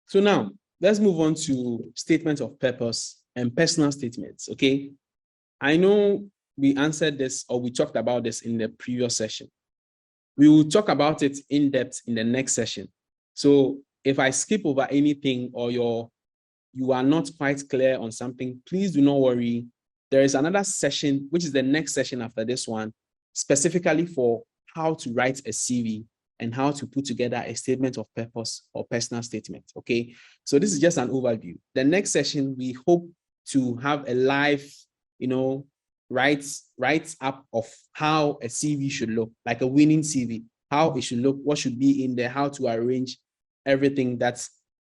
So now let's move on to statement of purpose and personal statements. Okay. I know we answered this or we talked about this in the previous session. We will talk about it in depth in the next session. So if I skip over anything or you are not quite clear on something, please do not worry. There is another session, which is the next session after this one, specifically for how to write a CV and how to put together a statement of purpose or personal statement. Okay. So this is just an overview. The next session, we hope to have a live, write up of how a CV should look, like a winning CV, how it should look, what should be in there, how to arrange everything that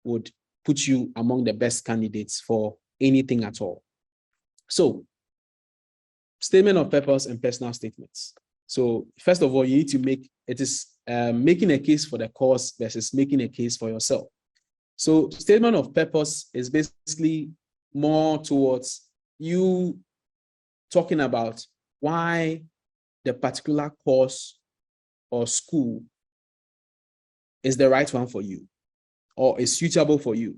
would put you among the best candidates for anything at all. So, statement of purpose and personal statements. So, first of all, you need to making a case for the course versus making a case for yourself. So, statement of purpose is basically more towards you talking about why the particular course or school is the right one for you or is suitable for you.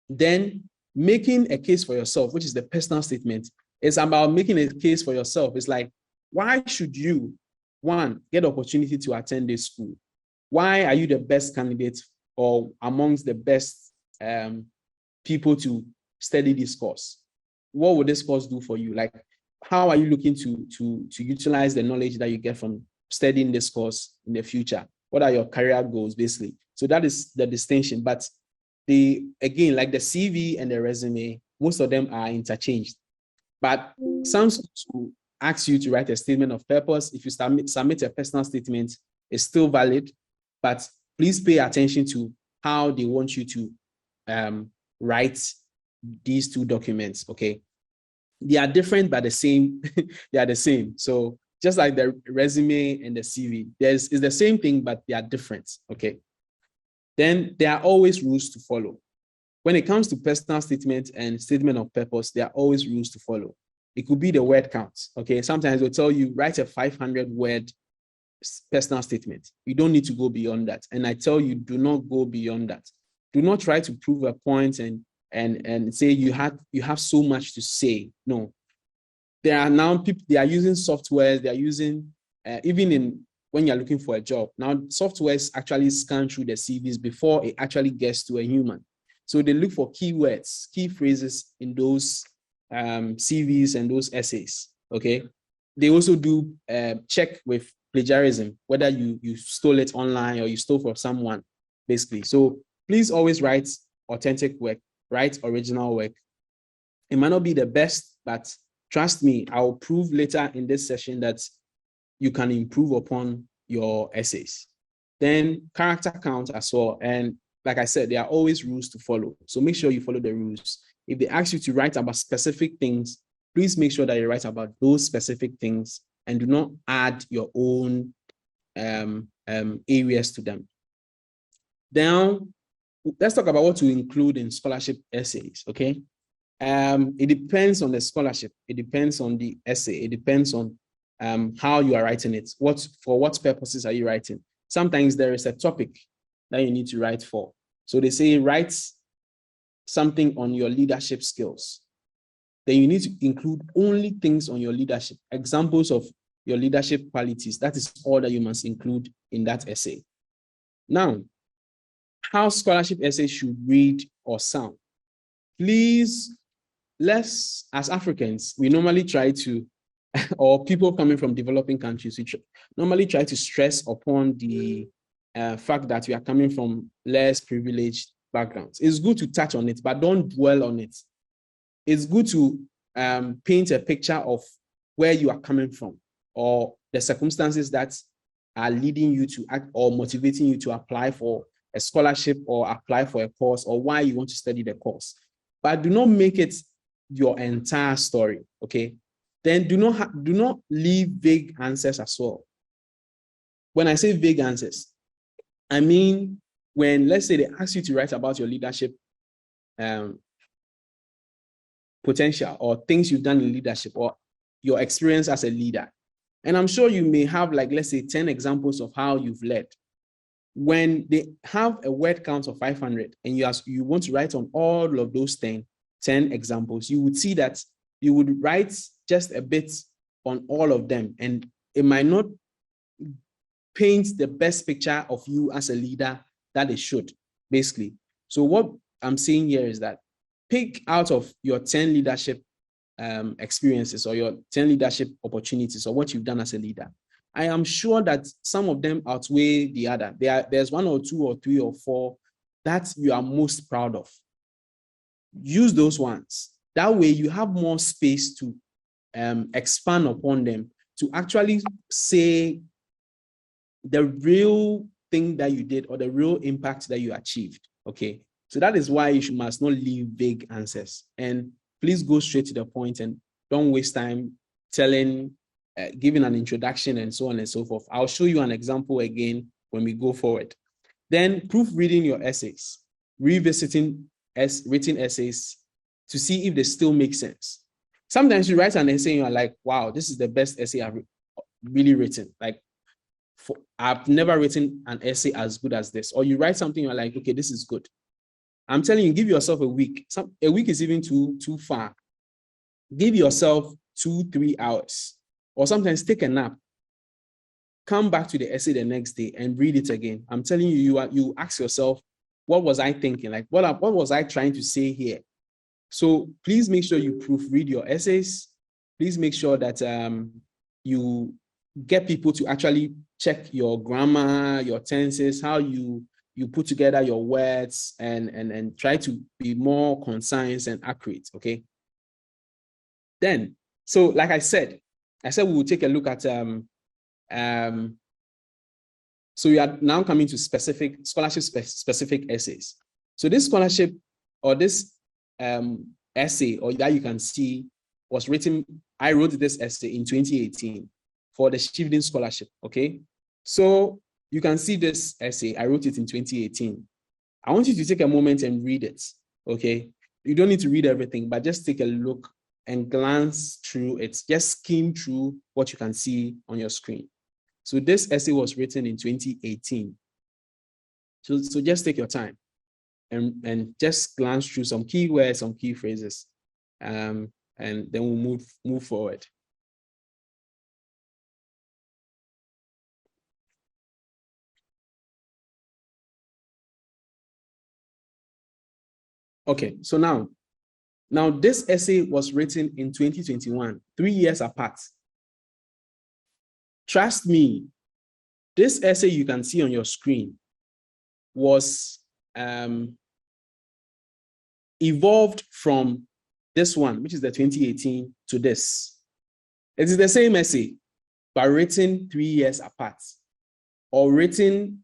Then making a case for yourself, which is the personal statement, is about making a case for yourself. It's like, why should you, one, get opportunity to attend this school? Why are you the best candidate or amongst the best people to study this course? What would this course do for you? Like, how are you looking to utilize the knowledge that you get from studying this course in the future? What are your career goals, basically? So that is the distinction. But again, like the CV and the resume, most of them are interchanged. But some schools will ask you to write a statement of purpose. If you submit a personal statement, it's still valid. But please pay attention to how they want you to write these two documents, okay? They are different, but the same. They are the same. So just like the resume and the CV, it's the same thing, but they are different, okay? Then there are always rules to follow. When it comes to personal statement and statement of purpose, there are always rules to follow. It could be the word count, okay? Sometimes they'll tell you, write a 500-word personal statement. You don't need to go beyond that. And I tell you, do not go beyond that. Do not try to prove a point and say you have so much to say. No. There are now people, they are using softwares, they are using, when you're looking for a job. Now, softwares actually scan through the CVs before it actually gets to a human. So they look for keywords, key phrases in those CVs and those essays, okay? They also do check with plagiarism, whether you stole it online or you stole from someone, basically. So please always write authentic work, write original work. It might not be the best, but trust me, I'll prove later in this session that you can improve upon your essays. Then character count as well. And like I said, there are always rules to follow. So make sure you follow the rules. If they ask you to write about specific things, please make sure that you write about those specific things and do not add your own areas to them. Then let's talk about what to include in scholarship essays, okay? It depends on the scholarship. It depends on the essay. It depends on how you are writing it. For what purposes are you writing? Sometimes there is a topic that you need to write for. So they say write something on your leadership skills. Then you need to include only things on your leadership, examples of your leadership qualities. That is all that you must include in that essay. Now, how scholarship essays should read or sound. Please, as Africans, we normally try to, or people coming from developing countries, we normally try to stress upon the fact that we are coming from less privileged backgrounds. It's good to touch on it, but don't dwell on it. It's good to paint a picture of where you are coming from or the circumstances that are leading you to act or motivating you to apply for a scholarship or apply for a course or why you want to study the course. But do not make it your entire story, okay? Then do not leave vague answers as well. When I say vague answers, I mean when, let's say, they ask you to write about your leadership potential or things you've done in leadership or your experience as a leader. And I'm sure you may have, like, let's say 10 examples of how you've led. when they have a word count of 500 and you want to write on all of those 10 examples, you would see that you would write just a bit on all of them, and it might not paint the best picture of you as a leader that it should, basically. So what I'm saying here is that pick out of your 10 leadership experiences or your 10 leadership opportunities or what you've done as a leader. I am sure that some of them outweigh the other. There's 1 or 2 or 3 or 4 that you are most proud of. Use those ones. That way you have more space to expand upon them, to actually say the real thing that you did or the real impact that you achieved. Okay. So that is why you must not leave vague answers. And please go straight to the point and don't waste time giving an introduction and so on and so forth. I'll show you an example again when we go forward. Then proofreading your essays, revisiting written essays to see if they still make sense. Sometimes you write an essay and you're like, wow, this is the best essay I've really written. Like, I've never written an essay as good as this. Or you write something, you're like, okay, this is good. I'm telling you, give yourself a week. A week is even too far. Give yourself 2-3 hours, or sometimes take a nap. Come back to the essay the next day and read it again. I'm telling you, you ask yourself, what was I thinking? Like, what was I trying to say here? So please make sure you proofread your essays. Please make sure that you get people to actually check your grammar, your tenses, how you put together your words, and try to be more concise and accurate, okay? Then, so like I said we will take a look at, so we are now coming to scholarship-specific essays. So this scholarship or this essay, or that you can see, was written, I wrote this essay in 2018 for the Shivdin Scholarship, okay? So you can see this essay, I wrote it in 2018. I want you to take a moment and read it, okay? You don't need to read everything, but just take a look and glance through it. Just skim through what you can see on your screen. So this essay was written in 2018. So just take your time and just glance through some key words, some key phrases, and then we'll move forward. Okay, so now this essay was written in 2021, 3 years apart. Trust me, this essay you can see on your screen was evolved from this one, which is the 2018, to this. It is the same essay, but written 3 years apart, or written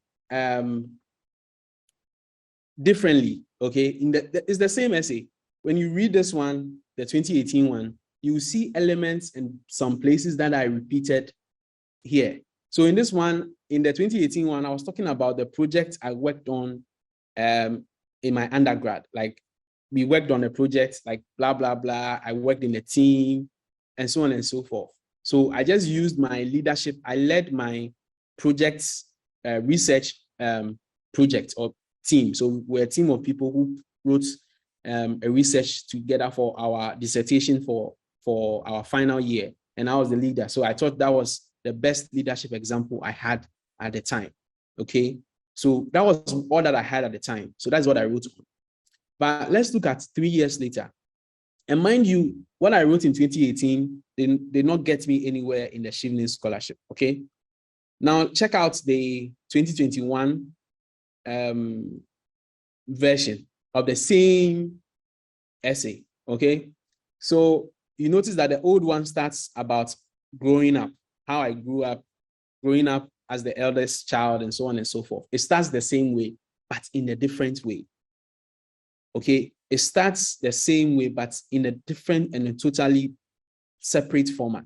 differently, okay? It's the same essay. When you read this one, the 2018 one, you see elements in some places that I repeated here. So in this one, in the 2018 one, I was talking about the project I worked on in my undergrad. Like, we worked on a project, like blah, blah, blah. I worked in a team and so on and so forth. So I just used my leadership. I led my project's research project or team. So we're a team of people who wrote a research together for our dissertation for our final year. And I was the leader. So I thought that was the best leadership example I had at the time. Okay. So that was all that I had at the time. So that's what I wrote on. But let's look at 3 years later. And mind you, what I wrote in 2018 did not get me anywhere in the Shivdin Scholarship. Okay. Now check out the 2021 version of the same essay. Okay. So you notice that the old one starts about growing up, how I grew up, growing up as the eldest child, and so on and so forth. It starts the same way, but in a different way. Okay, it starts the same way, but in a different and a totally separate format.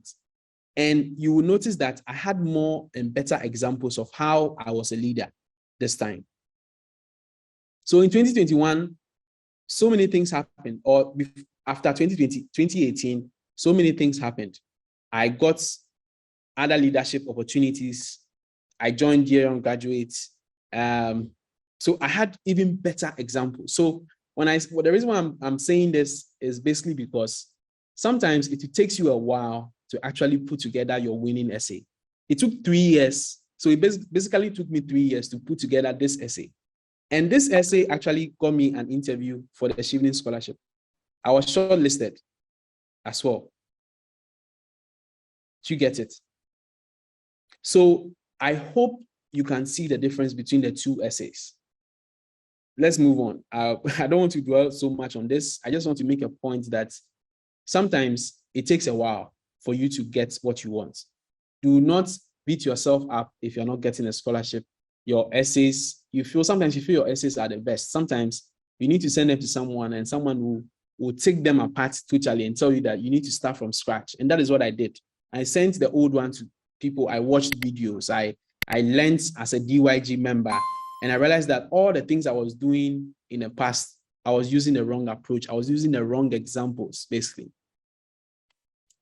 And you will notice that I had more and better examples of how I was a leader this time. So in 2021, so many things happened, or after 2018, so many things happened. I got other leadership opportunities. I joined Young Graduates. So I had even better examples. So the reason why I'm saying this is basically because sometimes it takes you a while to actually put together your winning essay. It took 3 years. So it basically took me 3 years to put together this essay. And this essay actually got me an interview for the Shivling Scholarship. I was shortlisted as well. You get it? So I hope you can see the difference between the two essays. Let's move on. I don't want to dwell so much on this. I just want to make a point that sometimes it takes a while for you to get what you want. Do not beat yourself up if you're not getting a scholarship. Your essays, sometimes you feel your essays are the best. Sometimes you need to send them to someone and someone will take them apart totally and tell you that you need to start from scratch. And that is what I did. I sent the old one to people. I watched videos. I learned as a DYG member, and I realized that all the things I was doing in the past, I was using the wrong approach. I was using the wrong examples, basically.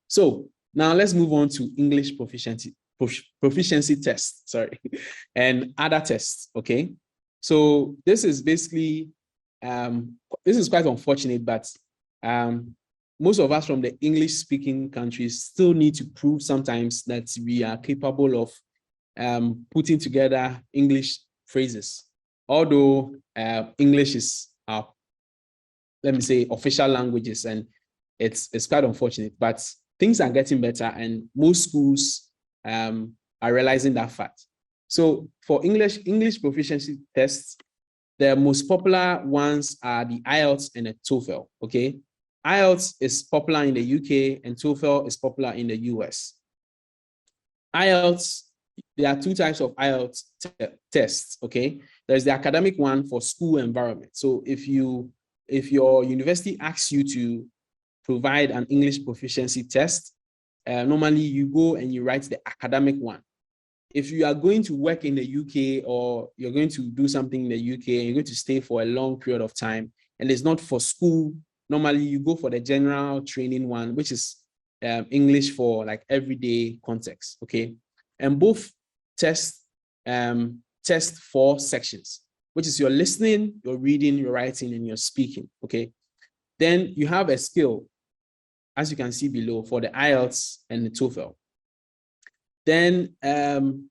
So now let's move on to English proficiency tests, and other tests, okay? So this is basically, this is quite unfortunate, but most of us from the English-speaking countries still need to prove sometimes that we are capable of putting together English phrases. Although English is our, let me say, official languages, and it's quite unfortunate, but things are getting better, and most schools are realizing that fact. So for English proficiency tests, the most popular ones are the IELTS and the TOEFL, okay? IELTS is popular in the UK and TOEFL is popular in the US. IELTS, there are 2 types of IELTS tests, okay? There's the academic one for school environment. So if your university asks you to provide an English proficiency test, normally you go and you write the academic one. If you are going to work in the UK or you're going to do something in the UK and you're going to stay for a long period of time and it's not for school, normally you go for the general training one, which is English for like everyday context, okay? And both test 4 sections, which is your listening, your reading, your writing, and your speaking, okay? Then you have a skill, as you can see below, for the IELTS and the TOEFL. Then on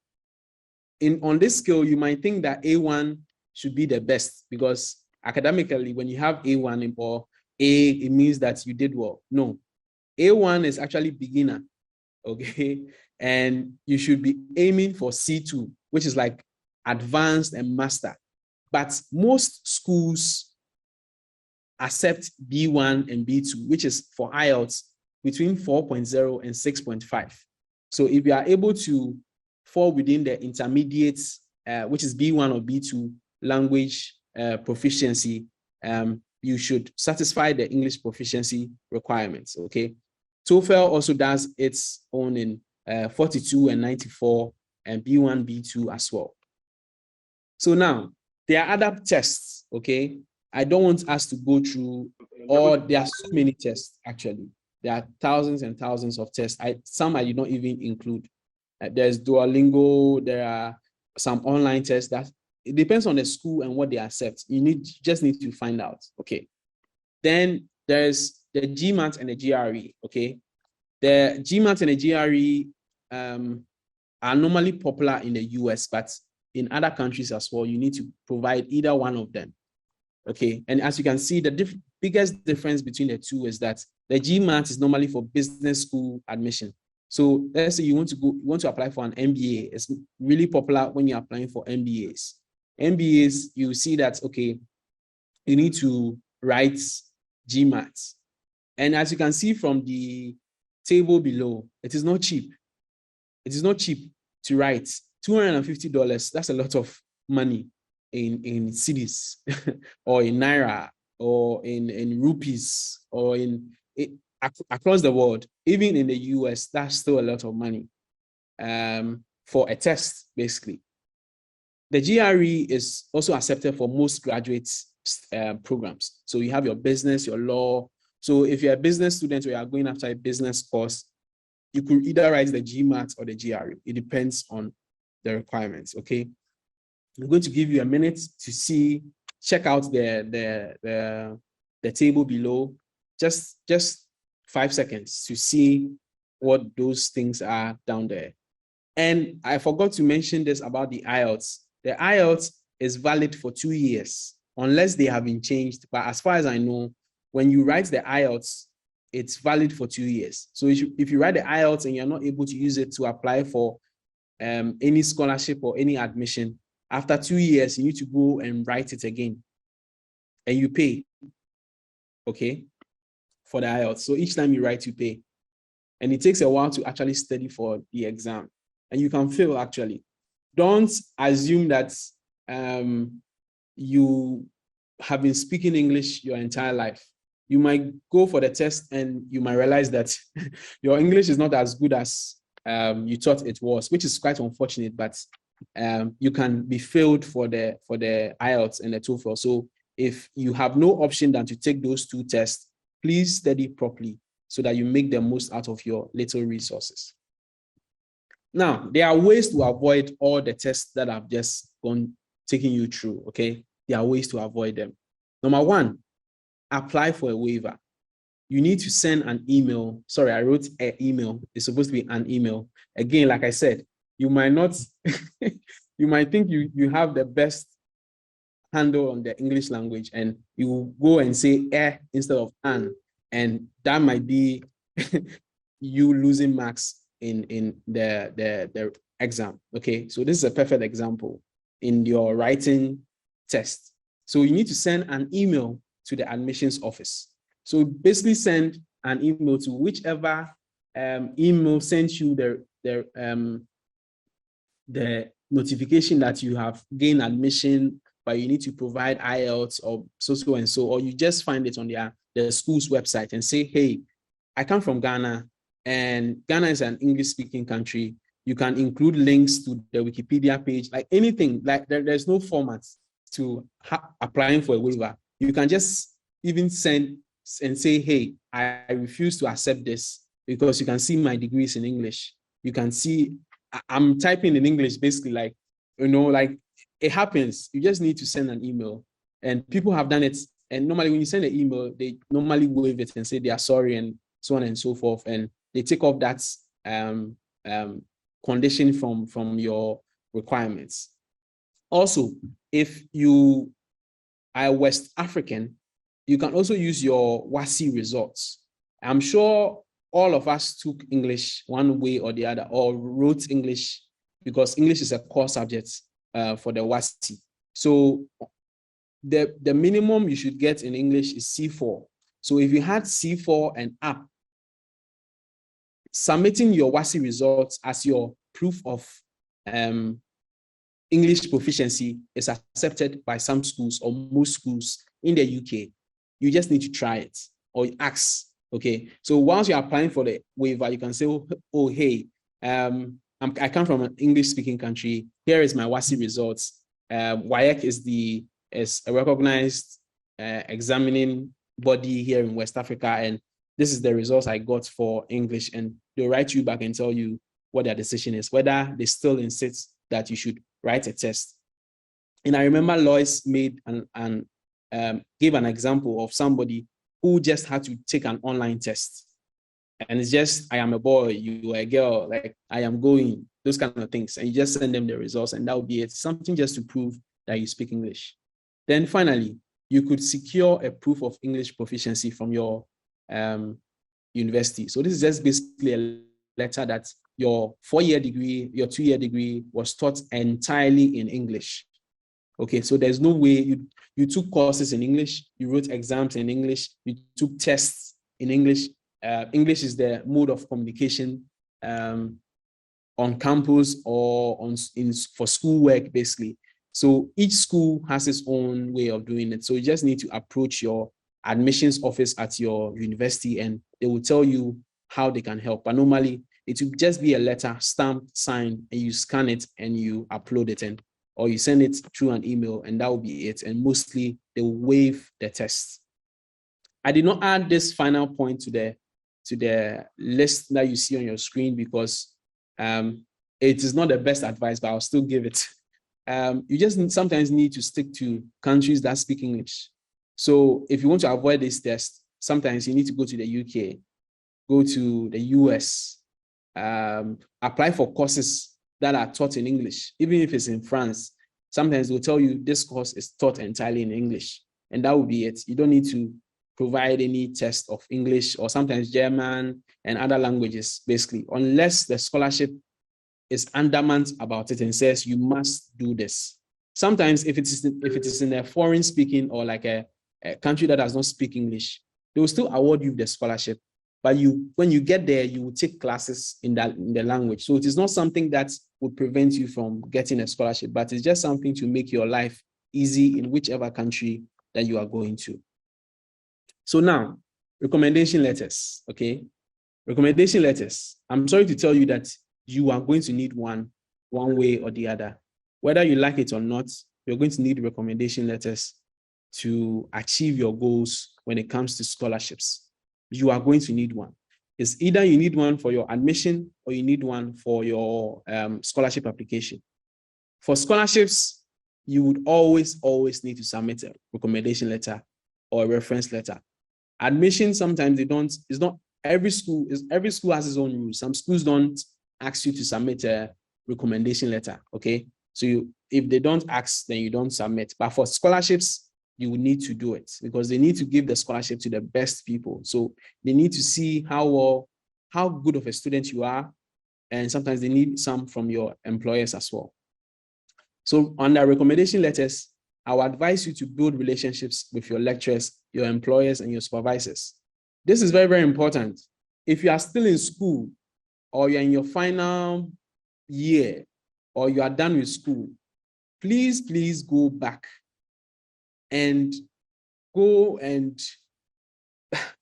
this skill, you might think that A1 should be the best because academically, when you have A1 or A, it means that you did well. No, A1 is actually beginner, okay? And you should be aiming for C2, which is like advanced and master. But most schools accept B1 and B2, which is for IELTS between 4.0 and 6.5. So if you are able to fall within the intermediates, which is B1 or B2 language proficiency, you should satisfy the English proficiency requirements, okay? TOEFL also does its own in 42 and 94 and B1, B2 as well. So now, there are other tests, okay? I don't want us to go through, or there are so many tests, actually. There are thousands and thousands of tests. Some I did not even include. There's Duolingo, there are some online tests that it depends on the school and what they accept. You just need to find out, okay? Then there's the GMAT and the GRE, okay? The GMAT and the GRE are normally popular in the US, but in other countries as well, you need to provide either one of them, okay? And as you can see, the biggest difference between the two is that the GMAT is normally for business school admission. So let's say you want to apply for an MBA. It's really popular when you're applying for MBAs. MBAs, you see that, okay, you need to write GMAT. And as you can see from the table below, it is not cheap. It is not cheap to write. $250, that's a lot of money in cities or in Naira or in rupees or across the world. Even in the US, that's still a lot of money for a test, basically. The GRE is also accepted for most graduate programs. So you have your business, your law. So if you're a business student or you are going after a business course, you could either write the GMAT or the GRE. It depends on the requirements, okay? I'm going to give you a minute to see, check out the table below. Just 5 seconds to see what those things are down there. And I forgot to mention this about the IELTS. The IELTS is valid for 2 years, unless they have been changed. But as far as I know, when you write the IELTS, it's valid for 2 years. So if you write the IELTS and you're not able to use it to apply for any scholarship or any admission, after 2 years, you need to go and write it again. And you pay, okay, for the IELTS. So each time you write, you pay. And it takes a while to actually study for the exam. And you can fail, actually. Don't assume that you have been speaking English your entire life. You might go for the test and you might realize that your English is not as good as you thought it was, which is quite unfortunate, but you can be failed for the IELTS and the TOEFL. So if you have no option than to take those 2 tests, please study properly so that you make the most out of your little resources. Now, there are ways to avoid all the tests that I've just taking you through, okay? There are ways to avoid them. Number 1, apply for a waiver. You need to send an email. Sorry, I wrote an email. It's supposed to be an email. Again, like I said, you might not, you might think you have the best handle on the English language, and you will go and say instead of an, and that might be you losing marks in the exam. Okay, so this is a perfect example in your writing test. So you need to send an email to the admissions office. So basically send an email to whichever email sent you the notification that you have gained admission, but you need to provide IELTS or so and so, or you just find it on the school's website and say, hey, I come from Ghana, and Ghana is an English-speaking country. You can include links to the Wikipedia page, like anything. Like there's no format to applying for a waiver. You can just even send and say, hey, I refuse to accept this, because you can see my degrees in English. You can see I'm typing in English, basically, like, like it happens. You just need to send an email, and people have done it. And normally when you send an email, they normally waive it and say they are sorry and so on and so forth. And they take off that condition from your requirements. Also, if you are West African, you can also use your WASI results. I'm sure all of us took English one way or the other, or wrote English, because English is a core subject for the WASI. So the minimum you should get in English is C4. So if you had C4 and up, submitting your WASI results as your proof of English proficiency is accepted by some schools or most schools in the UK. You just need to try it or ask. Okay, so once you're applying for the waiver, you can say, oh hey, I come from an English-speaking country. Here is my WASI results. WAEC is a recognized examining body here in West Africa, and this is the results I got for English. And they'll write you back and tell you what their decision is, whether they still insist that you should write a test. And I remember Lois made gave an example of somebody who just had to take an online test. And it's just, I am a boy, you are a girl, like I am going, those kind of things. And you just send them the results, and that will be it. Something just to prove that you speak English. Then finally, you could secure a proof of English proficiency from your university. So this is just basically a letter that your 4-year degree, your 2-year degree was taught entirely in English. Okay, so there's no way you took courses in English, you wrote exams in English, you took tests in English. English is the mode of communication on campus or for schoolwork, basically. So each school has its own way of doing it. So you just need to approach your admissions office at your university, and they will tell you how they can help. But normally it will just be a letter stamped, signed, and you scan it and you upload it in, or you send it through an email, and that will be it. And mostly they will waive the test. I did not add this final point to the list that you see on your screen because it is not the best advice, but I'll still give it. you just sometimes need to stick to countries that speak English. So if you want to avoid this test, sometimes you need to go to the UK, go to the US, apply for courses that are taught in English. Even if it's in France, sometimes they'll tell you this course is taught entirely in English, and that will be it. You don't need to provide any test of English or sometimes German and other languages, basically, unless the scholarship is adamant about it and says you must do this. Sometimes if it is in a foreign speaking or like a country that does not speak English, they will still award you the scholarship. But when you get there, you will take classes in the language. So it is not something that would prevent you from getting a scholarship, but it's just something to make your life easy in whichever country that you are going to. So now, recommendation letters, okay? Recommendation letters. I'm sorry to tell you that you are going to need one way or the other. Whether you like it or not, you're going to need recommendation letters to achieve your goals when it comes to scholarships. You are going to need one. It's either you need one for your admission or you need one for your scholarship application. For scholarships, you would always need to submit a recommendation letter or a reference letter. Admission, sometimes it's not every school has its own rules. Some schools don't ask you to submit a recommendation letter, okay? So if they don't ask, then you don't submit. But for scholarships, you will need to do it because they need to give the scholarship to the best people. So they need to see how good of a student you are. And sometimes they need some from your employers as well. So under recommendation letters, I will advise you to build relationships with your lecturers, your employers, and your supervisors. This is very, very important. If you are still in school or you're in your final year or you are done with school, please go back and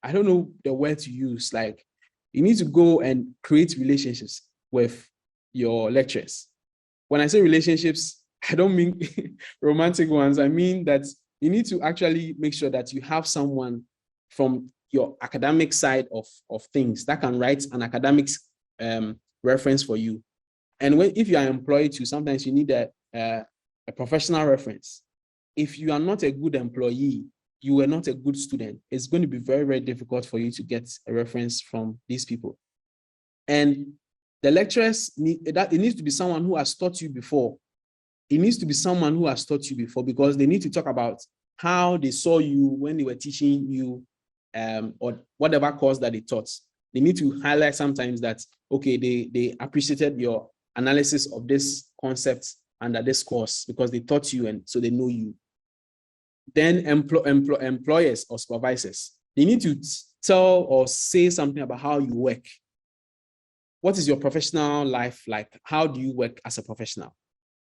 I don't know the word to use. Like, you need to go and create relationships with your lecturers. When I say relationships, I don't mean romantic ones. I mean that you need to actually make sure that you have someone from your academic side of things that can write an academics reference for you. And if you are employed too, sometimes you need a professional reference. If you are not a good employee, you were not a good student, it's going to be very, very difficult for you to get a reference from these people. And the lecturers, it needs to be someone who has taught you before. It needs to be someone who has taught you before because they need to talk about how they saw you when they were teaching you or whatever course that they taught. They need to highlight sometimes that, okay, they appreciated your analysis of this concept under this course because they taught you and so they know you. Then employers or supervisors, they need to tell or say something about how you work. What is your professional life like? How do you work as a professional,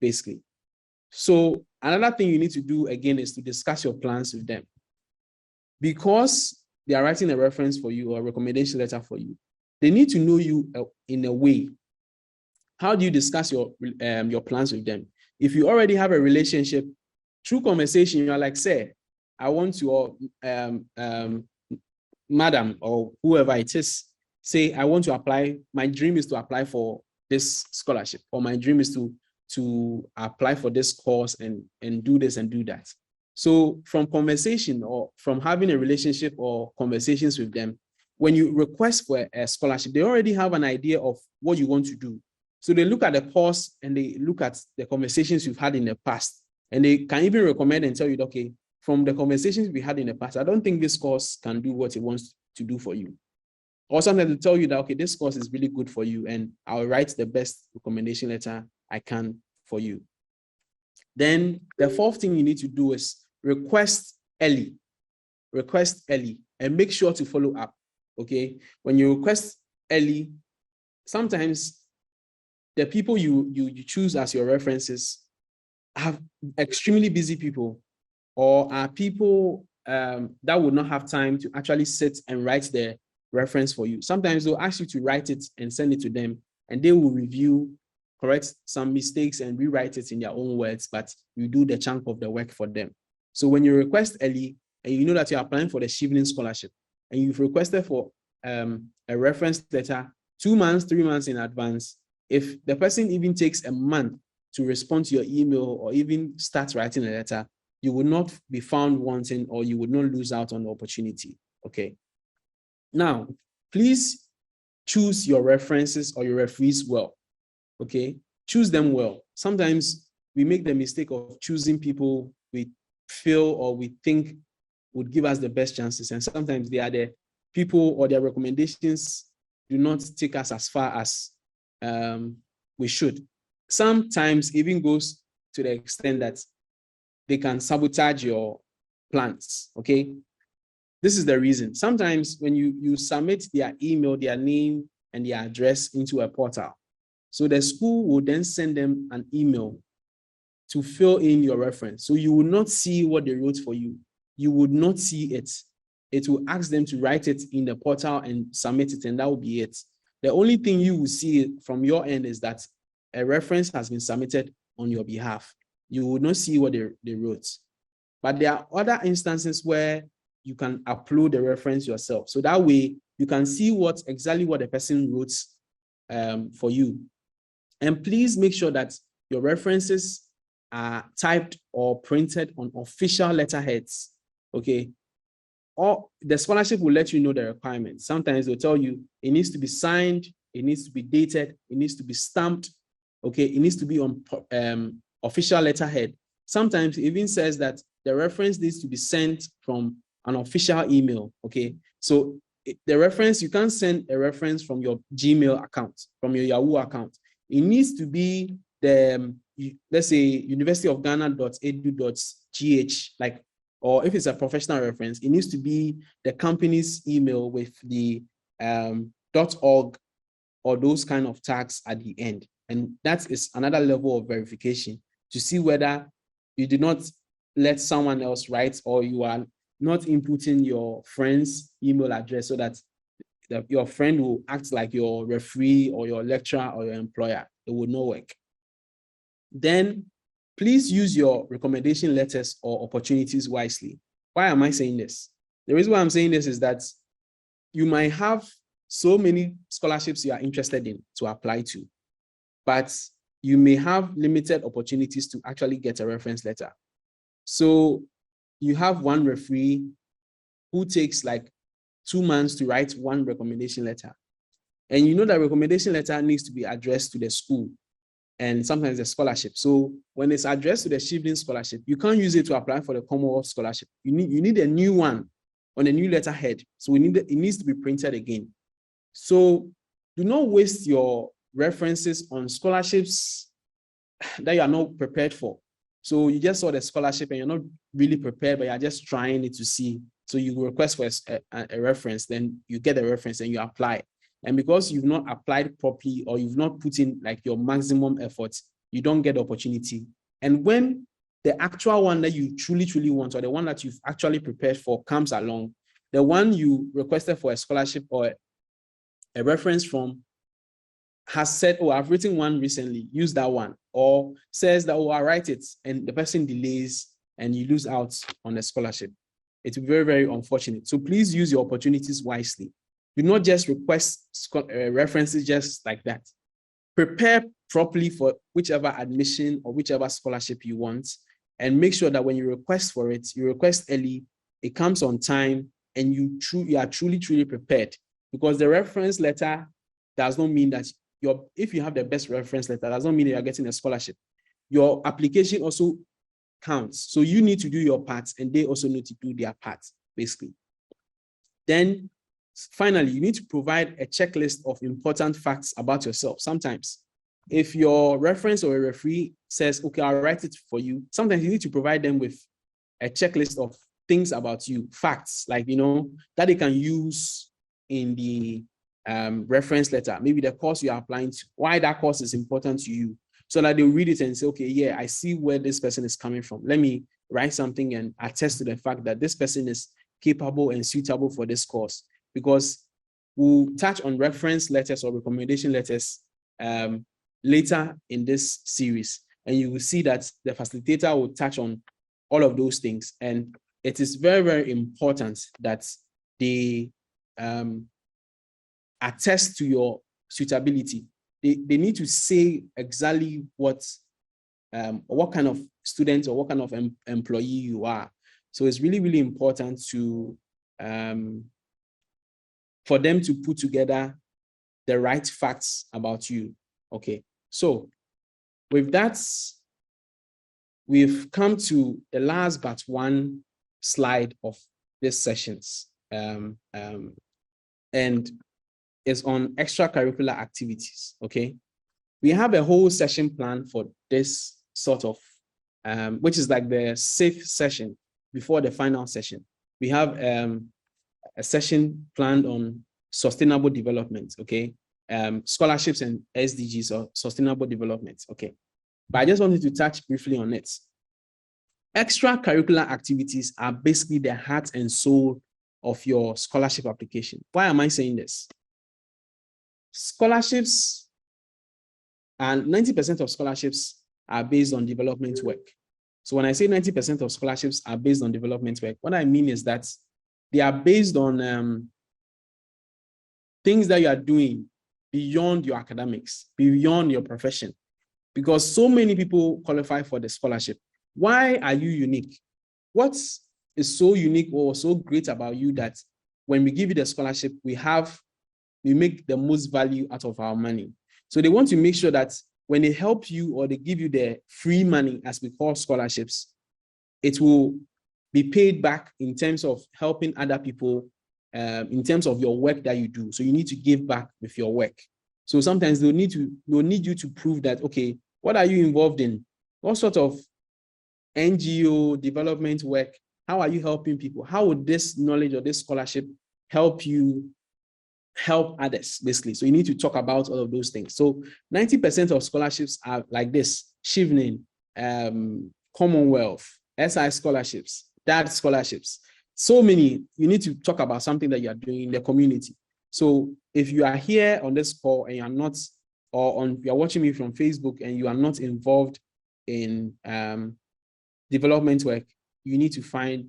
basically? So another thing you need to do again is to discuss your plans with them. Because they are writing a reference for you or a recommendation letter for you, they need to know you in a way. How do you discuss your plans with them? If you already have a relationship, through conversation, you are like, say, I want to, or madam, or whoever it is, say, I want to apply, my dream is to apply for this scholarship, or my dream is to apply for this course and do this and do that. So from conversation or from having a relationship or conversations with them, when you request for a scholarship, they already have an idea of what you want to do. So they look at the course and they look at the conversations you've had in the past, and they can even recommend and tell you, okay, from the conversations we had in the past, I don't think this course can do what it wants to do for you. Or sometimes they tell you that, okay, this course is really good for you and I'll write the best recommendation letter I can for you. Then the fourth thing you need to do is request early. Request early and make sure to follow up, okay? When you request early, sometimes the people you choose as your references have extremely busy people or are people that would not have time to actually sit and write the reference for you. Sometimes they'll ask you to write it and send it to them, and they will review, correct some mistakes and rewrite it in their own words, but you do the chunk of the work for them. So when you request early and you know that you're applying for the Shivling scholarship and you've requested for a reference letter 2 months, 3 months in advance, if the person even takes a month to respond to your email or even start writing a letter, you will not be found wanting, or you would not lose out on the opportunity. Okay. Now, please choose your references or your referees well. Okay. Choose them well. Sometimes we make the mistake of choosing people we feel or we think would give us the best chances. And sometimes they are the people, or their recommendations do not take us as far as we should. Sometimes even goes to the extent that they can sabotage your plans. Okay. This is the reason. Sometimes when you submit their email, their name, and their address into a portal, so the school will then send them an email to fill in your reference. So you will not see what they wrote for you. You would not see it. It will ask them to write it in the portal and submit it, and that will be it. The only thing you will see from your end is that a reference has been submitted on your behalf. You will not see what they wrote. But there are other instances where you can upload the reference yourself. So that way you can see exactly what the person wrote for you. And please make sure that your references are typed or printed on official letterheads. Okay. Or the scholarship will let you know the requirements. Sometimes they'll tell you it needs to be signed, it needs to be dated, it needs to be stamped. Okay. It needs to be on official letterhead. Sometimes it even says that the reference needs to be sent from an official email. Okay. So the reference, you can't send a reference from your Gmail account, from your Yahoo account. It needs to be the, let's say, universityofghana.edu.gh, like, or if it's a professional reference, it needs to be the company's email with the .org or those kind of tags at the end. And that is another level of verification to see whether you did not let someone else write, or you are not inputting your friend's email address so that your friend will act like your referee or your lecturer or your employer. It will not work. Then please use your recommendation letters or opportunities wisely. Why am I saying this? The reason why I'm saying this is that you might have so many scholarships you are interested in to apply to, but you may have limited opportunities to actually get a reference letter. So you have one referee who takes like 2 months to write one recommendation letter. And you know that recommendation letter needs to be addressed to the school and sometimes the scholarship. So when it's addressed to the Shielding Scholarship, you can't use it to apply for the Commonwealth Scholarship. You need a new one on a new letterhead. So it needs to be printed again. So do not waste your references on scholarships that you are not prepared for. So you just saw the scholarship and you're not really prepared, but you're just trying it to see. So you request for a reference, then you get a reference and you apply. And because you've not applied properly, or you've not put in like your maximum efforts, you don't get the opportunity. And when the actual one that you truly, truly want, or the one that you've actually prepared for comes along, the one you requested for a scholarship or a reference from has said, oh, I've written one recently, use that one, or says that, oh, I'll write it, and the person delays and you lose out on the scholarship. It's very, very unfortunate. So please use your opportunities wisely. Do not just request references just like that. Prepare properly for whichever admission or whichever scholarship you want, and make sure that when you request for it, you request early, it comes on time, and you are truly, truly prepared. Because the reference letter does not mean that if you have the best reference letter, does not mean that you're getting a scholarship. Your application also counts. So you need to do your part, and they also need to do their part, basically. Then finally, you need to provide a checklist of important facts about yourself. Sometimes, if your reference or a referee says, okay, I'll write it for you, sometimes you need to provide them with a checklist of things about you, facts, like, that they can use in the reference letter, maybe the course you are applying to, why that course is important to you, so that they'll read it and say, okay, yeah, I see where this person is coming from. Let me write something and attest to the fact that this person is capable and suitable for this course. Because we'll touch on reference letters or recommendation letters later in this series, and you will see that the facilitator will touch on all of those things. And it is very, very important that they attest to your suitability. They need to say exactly what or what kind of student or what kind of employee you are. So it's really, really important to for them to put together the right facts about you. Okay, so with that, we've come to the last but one slide of this sessions, and it's on extracurricular activities. Okay, we have a whole session plan for this sort of, which is like the safe session before the final session. We have a session planned on sustainable development, okay? Scholarships and SDGs, or sustainable development, okay? But I just wanted to touch briefly on it. Extracurricular activities are basically the heart and soul of your scholarship application. Why am I saying this? Scholarships, and 90% of scholarships are based on development work. So when I say 90% of scholarships are based on development work, what I mean is that they are based on things that you are doing beyond your academics, beyond your profession, because so many people qualify for the scholarship. Why are you unique? What is so unique or so great about you that when we give you the scholarship, we make the most value out of our money? So they want to make sure that when they help you or they give you the free money, as we call scholarships, it will be paid back in terms of helping other people, in terms of your work that you do. So you need to give back with your work. So sometimes they'll need you to prove that, okay, what are you involved in? What sort of NGO development work? How are you helping people? How would this knowledge or this scholarship help you help others, basically? So you need to talk about all of those things. So 90% of scholarships are like this: Chevening, Commonwealth, SI scholarships, DAD scholarships. So many. You need to talk about something that you are doing in the community. So if you are here on this call and you are not, or you are watching me from Facebook and you are not involved in development work, you need to find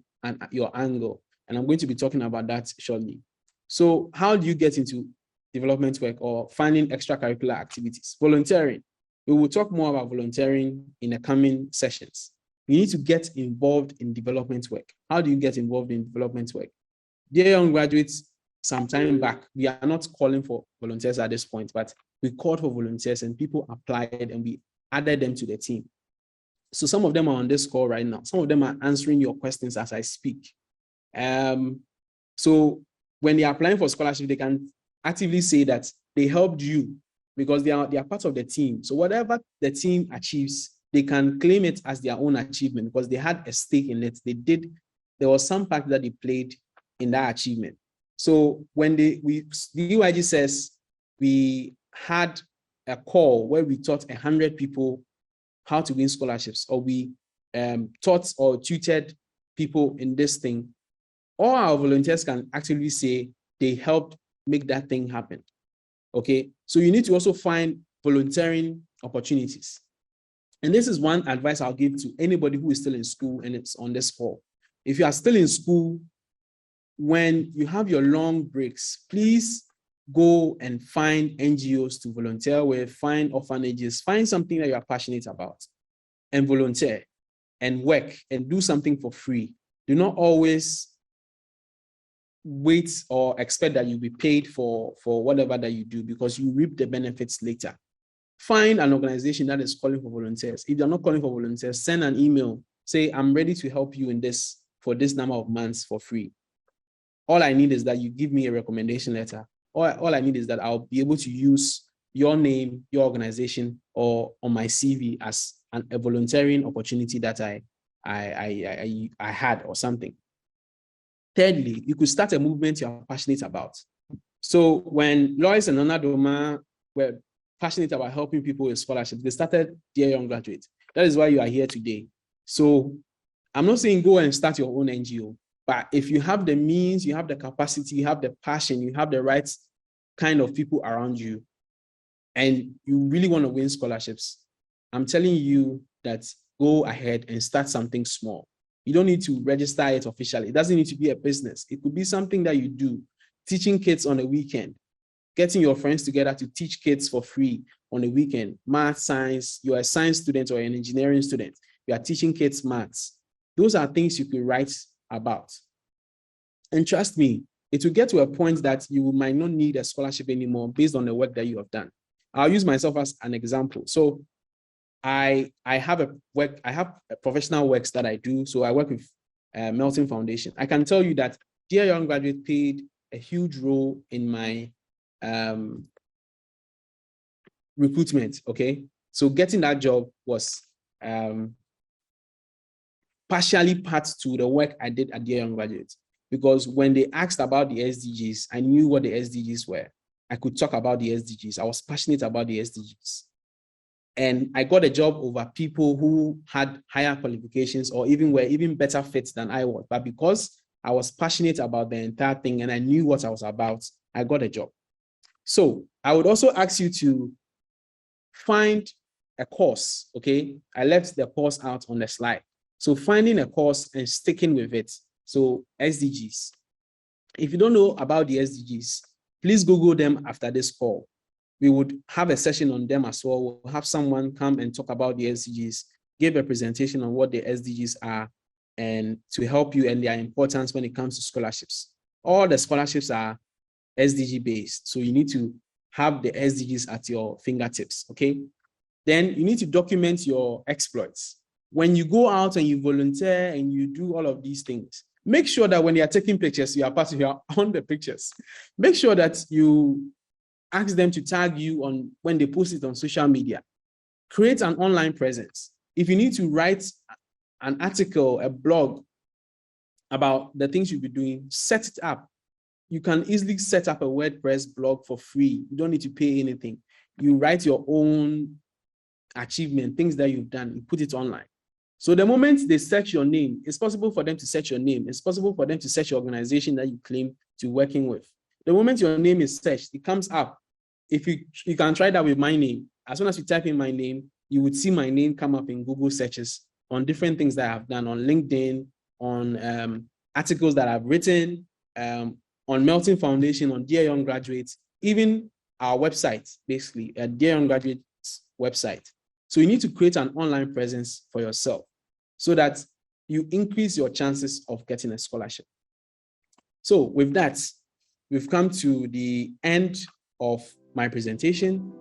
your angle. And I'm going to be talking about that shortly. So how do you get into development work or finding extracurricular activities? Volunteering. We will talk more about volunteering in the coming sessions. You need to get involved in development work. How do you get involved in development work? Dear young graduates, some time back, we are not calling for volunteers at this point, but we called for volunteers and people applied and we added them to the team. So some of them are on this call right now. Some of them are answering your questions as I speak. So when they are applying for scholarship, they can actively say that they helped you because they are part of the team. So whatever the team achieves, they can claim it as their own achievement because they had a stake in it. There was some part that they played in that achievement. So when the UIG says we had a call where we taught 100 people how to win scholarships, or we taught or tutored people in this thing, all our volunteers can actually say they helped make that thing happen. Okay, so you need to also find volunteering opportunities. And this is one advice I'll give to anybody who is still in school and it's on this call. If you are still in school, when you have your long breaks, please go and find NGOs to volunteer with, find orphanages, find something that you are passionate about and volunteer and work and do something for free. Do not always wait or expect that you'll be paid for whatever that you do, because you reap the benefits later. Find an organization that is calling for volunteers. If they're not calling for volunteers, send an email. Say, I'm ready to help you in this for this number of months for free. All I need is that you give me a recommendation letter. All I need is that I'll be able to use your name, your organization, or on my CV as a volunteering opportunity that I had or something. Thirdly, you could start a movement you're passionate about. So when Lois and Onadoma were passionate about helping people with scholarships, they started Dear Young Graduates. That is why you are here today. So I'm not saying go and start your own NGO, but if you have the means, you have the capacity, you have the passion, you have the right kind of people around you, and you really want to win scholarships, I'm telling you that go ahead and start something small. You don't need to register it officially. It doesn't need to be a business. It could be something that you do, teaching kids on a weekend, getting your friends together to teach kids for free on a weekend, math, science, you're a science student or an engineering student, you are teaching kids maths. Those are things you could write about. And trust me, it will get to a point that you might not need a scholarship anymore based on the work that you have done. I'll use myself as an example. So I have professional works that I do. So I work with Melton Foundation. I can tell you that Dear Young Graduate played a huge role in my recruitment, okay? So getting that job was partially part to the work I did at Dear Young Graduate, because when they asked about the SDGs, I knew what the SDGs were. I could talk about the SDGs. I was passionate about the SDGs. And I got a job over people who had higher qualifications or even were even better fits than I was. But because I was passionate about the entire thing and I knew what I was about, I got a job. So I would also ask you to find a course, okay? I left the course out on the slide. So finding a course and sticking with it. So SDGs. If you don't know about the SDGs, please Google them after this call. We would have a session on them as well. We'll have someone come and talk about the SDGs, give a presentation on what the SDGs are, and to help you and their importance when it comes to scholarships. All the scholarships are SDG based. So you need to have the SDGs at your fingertips, okay? Then you need to document your exploits. When you go out and you volunteer and you do all of these things, make sure that when they are taking pictures, you are part of your on the pictures. Make sure that you ask them to tag you on when they post it on social media. Create an online presence. If you need to write an article, a blog about the things you'll be doing, set it up. You can easily set up a WordPress blog for free. You don't need to pay anything. You write your own achievement, things that you've done, you put it online. So the moment they search your name, it's possible for them to search your name. It's possible for them to search your organization that you claim to be working with. The moment your name is searched, it comes up. If you can try that with my name. As soon as you type in my name, you would see my name come up in Google searches on different things that I've done on LinkedIn, on articles that I've written, on Melton Foundation, on Dear Young Graduates, even our website, basically, a Dear Young Graduates website. So you need to create an online presence for yourself so that you increase your chances of getting a scholarship. So with that, we've come to the end of my presentation.